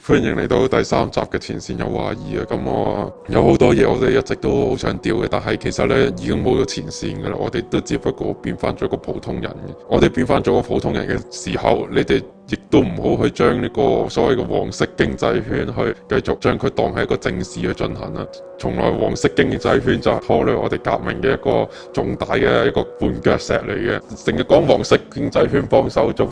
歡迎嚟到第3集嘅前線有話兒啊！咁我有好多嘢我哋一直都好想調嘅，但係其實呢已經冇咗前線噶啦，我哋都只不過變翻咗個普通人嘅。我哋變翻咗個普通人嘅時候，你哋亦都唔好去將呢個所謂嘅黃色經濟圈去繼續將佢當係一個正事去進行啦。從來黃色經濟圈就係拖累我哋革命嘅一個重大嘅一個絆腳石嚟嘅。成日講黃色經濟圈幫手足，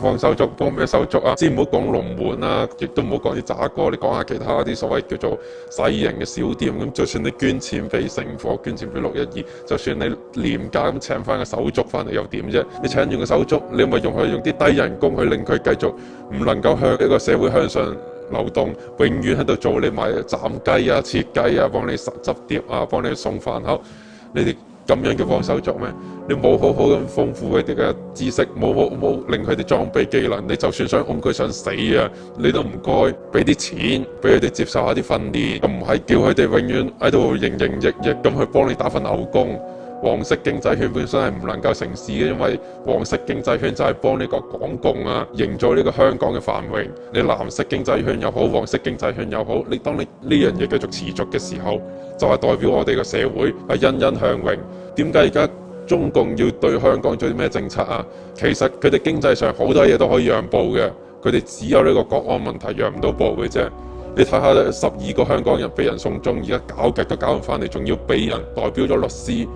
幫咩手足啊？先唔好講龍門啦，亦都唔好講啲渣哥，你講下其他啲所謂叫做細型嘅小店咁。就算你捐錢俾聖火，捐錢俾612，就算你廉價咁請翻個手足翻嚟又點啫？你請完個手足，你咪用啲低人工去令佢繼續唔能夠向呢個社會向上流動，永遠喺度做你賣斬雞啊、切雞啊，幫你執碟啊，幫你送飯盒。你哋咁樣叫幫手足咩？你冇好好咁豐富佢哋嘅知識，冇令佢哋裝備技能，你就算想佢想死啊，你都唔該俾啲錢俾佢哋接受下啲訓練，唔係叫佢哋永遠喺度營營役役咁去幫你打份牛工。黃色經濟圈本身係唔能夠成事嘅，因為黃色經濟圈就係幫呢個港共啊營造呢個香港嘅繁榮。你藍色經濟圈又好，黃色經濟圈又好，當你呢樣嘢繼續持續嘅時候，就係代表我哋嘅社會係欣欣向榮。點解而家中共要對香港做啲咩政策啊？其實佢哋經濟上好多嘢都可以讓步嘅，佢哋只有呢個國安問題讓唔到步嘅啫。你睇下12個香港人俾人送中，而家搞極都搞唔翻嚟，仲要俾人代表咗律師。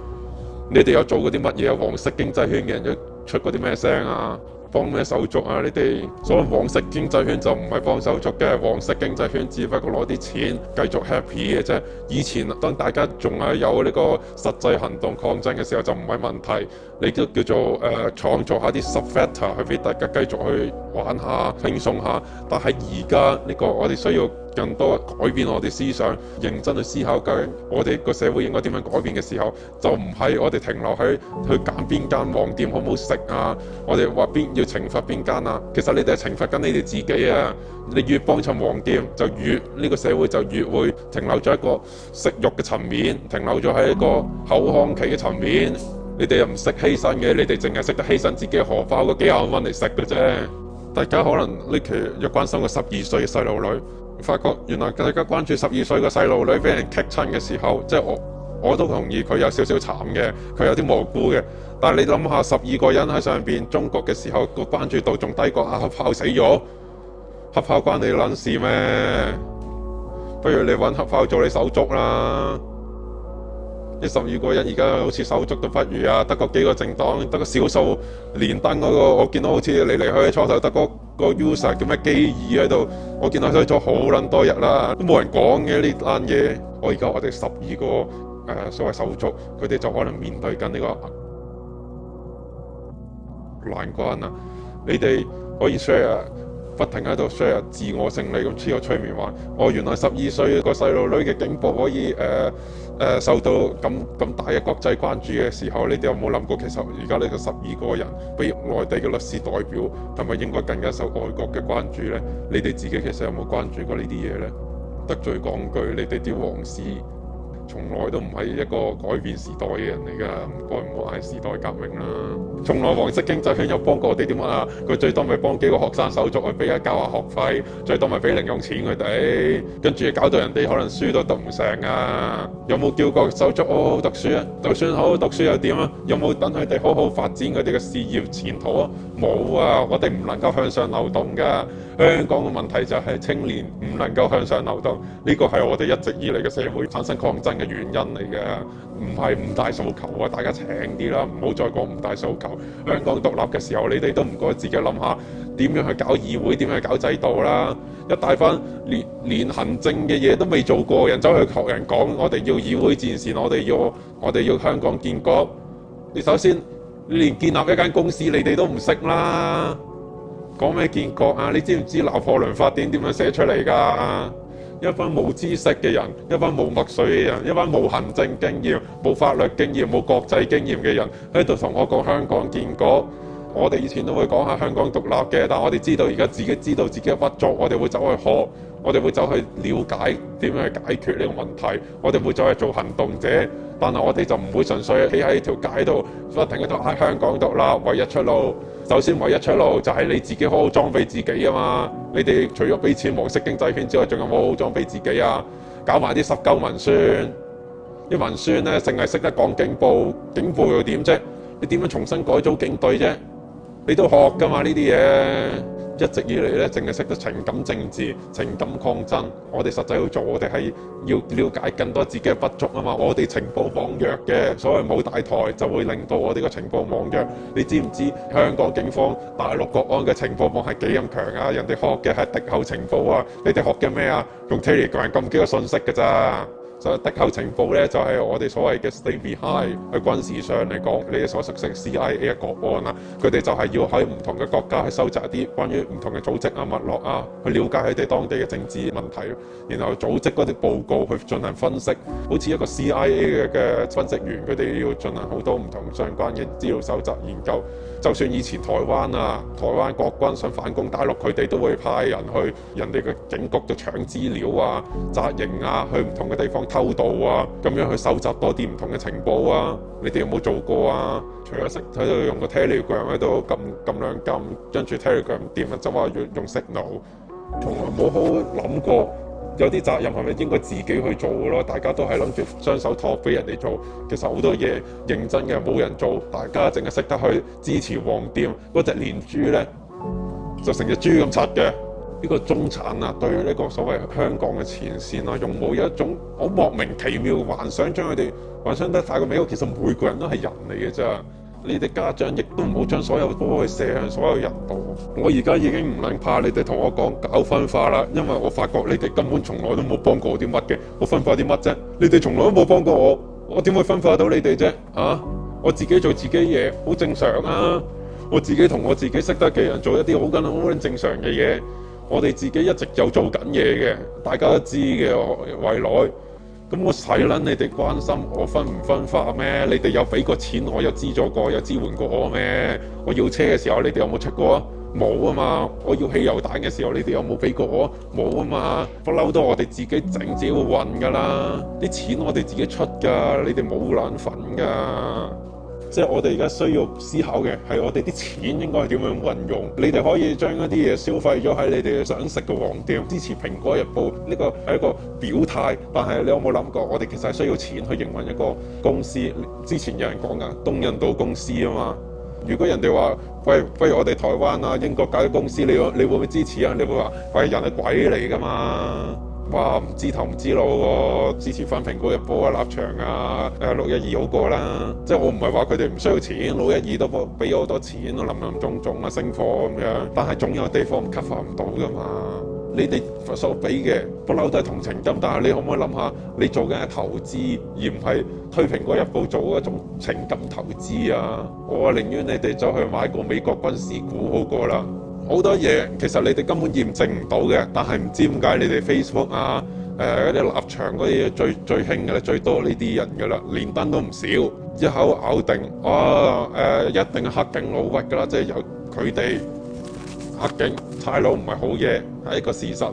你哋有做過啲乜嘢啊？黃色經濟圈嘅人有出過啲咩聲啊？幫咩手足啊？你哋所謂黃色經濟圈就唔係幫手足嘅，黃色經濟圈只不過攞啲錢繼續 happy 嘅啫。以前當大家仲係有呢個實際行動抗爭嘅時候就唔係問題，你都叫做創造下啲 sub-factor 去俾大家繼續去玩下輕鬆下。但係而家呢個我哋需要更多改變我哋思想，認真去思考究竟我哋個社會應該點樣改變嘅時候，就唔係我哋停留喺去揀邊間黃店好唔好食啊，我哋話要懲罰邊間啊。其實你哋係懲罰緊你哋自己啊！你越幫襯黃店，就越呢個社會就越會停留咗一個食慾嘅層面，停留咗喺一個口腔期嘅層面。你哋又唔識犧牲嘅，你哋淨係識得犧牲自己嘅荷包嗰幾廿蚊嚟食嘅啫。大家可能呢期又關心個12歲嘅細路女，發覺原來大家關注12歲嘅細路女俾人棘親嘅時候，即係我都同意佢有少少慘嘅，佢有啲無辜嘅。但係你諗下，12個人喺上邊中國嘅時候，個關注度仲低過黑豹死咗，黑豹關你撚事咩？不如你揾黑豹做你手足啦！呢12個人而家好似手足都不如啊，得個幾個政黨，得個少數連登嗰個，我見到好似嚟嚟去去初頭得個 user 叫咩基爾喺度，我見到佢咗好撚多日啦，都冇人講嘅呢單嘢。我哋12個所謂手足，佢哋就可能面對緊呢個難關啊！你哋可以 share， 不停喺度 share 自我勝利咁黐個催眠話，原來12歲個細路女嘅警暴可以受到咁大嘅國際關注嘅時候，你哋有冇諗過其實而家呢個12個人被內地嘅律師代表，係咪應該更加受外國嘅關注呢？你哋自己其實有冇關注過呢啲嘢呢？得罪講句，你哋啲黃絲從來都唔係一個改變時代嘅人嚟㗎，唔好嗌時代革命啦！從來黃色經濟圈有幫過我哋點啊？佢最多咪幫幾個學生手足去俾交下學費，最多咪俾零用錢佢哋，跟住搞到人哋可能書都讀唔成啊！有冇叫過手足好好讀書啊？就算好好讀書又點啊？有冇等佢哋好好發展佢哋嘅事業前途啊？冇啊！我哋唔能夠向上流動㗎。香港嘅問題就係青年唔能夠向上流動，呢個係我哋一直以嚟嘅社會產生抗爭嘅原因嚟嘅，唔係五大訴求啊！大家請啲啦，唔好再講五大訴求。香港獨立嘅時候，你哋都唔該自己諗下點樣去搞議會，點樣去搞制度啦。一大班連行政嘅嘢都未做過人走去學人講，我哋要議會戰線，我哋要香港建國。你首先連建立一間公司，你哋都唔識啦。講咩建國啊？你知唔知拿破崙法典點樣寫出嚟㗎？一班冇知識嘅人，一班冇墨水嘅人，一班冇行政經驗、冇法律經驗、冇國際經驗嘅人喺度同我講香港建國。我哋以前都會講下香港獨立嘅，但我哋知道而家自己知道自己嘅不足，我哋會走去學，我哋會走去了解點樣去解決呢個問題，我哋會走去做行動者。但係我哋就唔會純粹企喺條街度不停喺度嗌香港獨立，唯一出路首先唯一出路就係你自己好好裝備自己啊嘛！你哋除咗俾錢黃色經濟圈之外，仲有冇好好裝備自己啊？搞埋啲濕鳩文宣，啲文宣咧淨係識得講警暴，警暴又點啫？你點樣重新改組警隊啫？你都學㗎嘛呢啲嘢？一直以嚟咧，淨係識得情感政治、情感抗爭。我哋實際去做，我哋係要了解更多自己嘅不足啊嘛。我哋情報網弱嘅，所謂冇大台就會令到我哋個情報網弱。你知唔知香港警方、大陸國安嘅情報網係幾咁強啊？人哋學嘅係敵後情報啊，你哋學嘅咩啊？用 Telegram 撳幾個信息㗎咋？所以敵後情報咧就係我哋所謂嘅 stay behind。喺軍事上嚟講，你哋所熟悉 CIA 嘅國安啊，佢哋就係要喺唔同嘅國家去收集一啲關於唔同嘅組織啊、脈絡啊，去了解佢哋當地嘅政治問題，然後組織嗰啲報告去進行分析。好似一個 CIA 嘅分析員，佢哋要進行好多唔同相關嘅資料搜集研究。就算以前台灣國軍想反攻大陸，佢哋都會派人去人哋嘅警局度搶資料啊、紮營啊，去唔同嘅地方偷渡啊，咁樣去搜集多啲唔同嘅情報啊。你哋有冇做過啊？除咗識喺度用個 Telegram 喺度撳兩撳，跟住 Telegram 掂啊，就話要用 Signal，從來冇好諗過有啲責任係咪應該自己去做咯？大家都係諗住雙手托俾人哋做，其實好多嘢認真嘅冇人做，大家淨係識得去支持黃店嗰隻連豬咧，就成隻豬咁柒嘅。呢個中產啊，對呢個所謂香港嘅前線啊，用冇一種好莫名其妙嘅幻想，將佢哋幻想得太過美好。其實每個人都係人嚟嘅啫。你哋家長亦都唔好將所有波去射向所有人度。我而家已經唔能怕你哋同我講搞分化啦，因為我發覺你哋根本從來都冇幫過我啲乜嘅。我分化啲乜啫？你哋從來都冇幫過我，我點會分化到你哋啫？啊！我自己做自己嘢，好正常啊！我自己同我自己識得嘅人做一啲好緊正常嘅嘢。我哋自己一直有做緊嘢嘅，大家都知嘅。未來咁我使撚你哋關心我分唔分化咩？你哋有俾過錢，我有資助過，有支援過我咩？我要車嘅時候，你哋有冇出過啊？冇啊嘛！我要汽油彈嘅時候，你哋有冇俾過我？冇啊嘛！不嬲都我哋自己整，自己會運㗎啦。啲錢我哋自己出㗎，你哋冇撚份㗎。即係我哋而家需要思考嘅係我哋啲錢應該係點樣運用。你哋可以將一啲嘢消費咗喺你哋想食嘅黃店，支持蘋果日報，呢個係一個表態。但係你有冇諗過，我哋其實係需要錢去營運一個公司？之前有人講㗎，東印度公司啊嘛。如果人哋話喂，不如我哋台灣啊、英國搞啲公司，你會唔會支持啊？你會話喂，人係鬼嚟㗎嘛？話唔知頭唔知路喎，支持翻蘋果日報啊、立場啊、612好過啦。即係我唔係話佢哋唔需要錢，612都俾咗好多錢，林林總總啊升貨咁樣，但係總有地方 cover 唔到㗎嘛。你哋所俾嘅不嬲都係同情金，但係你可唔可以諗下，你做緊係投資，而唔係推蘋果日報做一種情感投資啊？我寧願你哋就去買個美國軍事股好過啦。好多嘢其實你哋根本驗證唔到嘅，但係唔知點解你哋 Facebook 啊、嗰啲立場嗰啲嘢最興嘅咧，最多呢啲人㗎啦，連登都唔少，一口咬定一定係黑警老屈㗎啦，即係由佢哋黑警差佬唔係好嘢，係一個事實。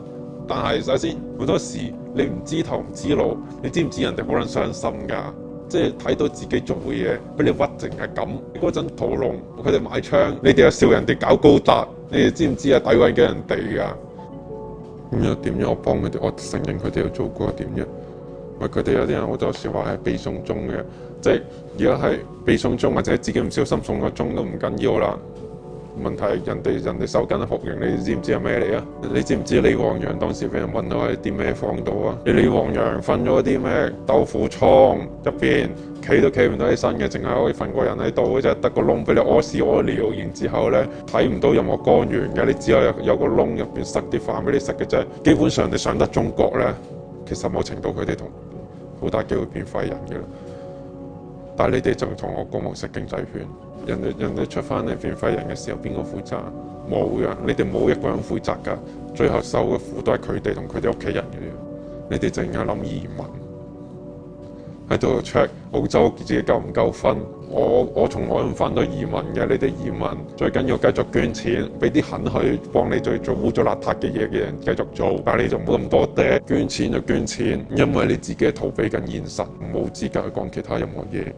但係首先好多時你唔知頭唔知路，你知唔知人哋好撚傷心㗎？即係睇到自己做嘅嘢俾你屈淨係咁。嗰陣屠龍佢哋買槍，你哋又笑人哋搞高達，你哋知唔知啊？詆毀緊人哋㗎。咁又點樣？我幫佢哋，我承認佢哋有做過點樣？喂，佢哋有啲人好多時話係被送中嘅，即係而家係被送中或者自己唔小心送個鐘都唔緊要啦。問題係人哋受緊酷刑，你知唔知係咩嚟啊？你知唔知李旺陽當時俾人揾到喺啲咩房度啊？李旺陽瞓咗啲咩豆腐倉入邊，企都企唔到起身嘅，淨係可以瞓個人喺度嘅啫，得個窿俾你屙屎屙尿，然之後咧睇唔到任何光源嘅，你只有個窿入邊塞啲飯俾你食嘅啫。基本上你上得中國咧，其實某程度佢哋同好大機會變廢人嘅啦。但係你哋就同我講黃色經濟圈。人哋出翻嚟變廢人嘅時候，邊個負責？冇嘅，你哋冇一個人負責㗎。最後受嘅苦都係佢哋同佢哋屋企人嘅。你哋淨係諗移民，喺度 check 澳洲自己夠唔夠分。我從來都唔反對移民嘅。你哋移民最緊要繼續捐錢，俾啲肯去幫你做污糟邋遢嘅嘢嘅人繼續做。但係你就唔好咁多嗲，捐錢就捐錢，因為你自己係逃避緊現實，冇資格去講其他任何嘢。